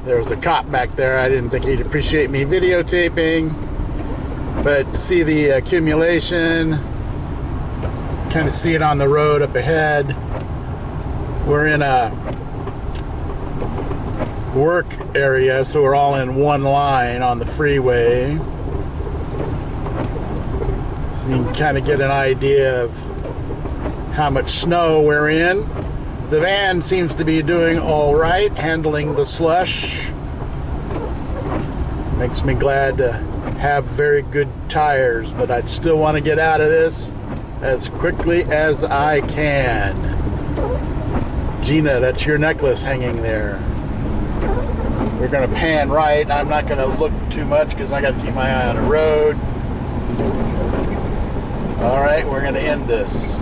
There was a cop back there. I didn't think he'd appreciate me videotaping, but see the accumulation, kind of see it on the road up ahead. We're in a work area, so we're all in one line on the freeway. So you can kind of get an idea of how much snow we're in. The van seems to be doing all right, handling the slush. Makes me glad to have very good tires, but I'd still want to get out of this as quickly as I can. Gina, that's your necklace hanging there. We're going to pan right. I'm not going to look too much because I got to keep my eye on the road. All right, we're going to end this.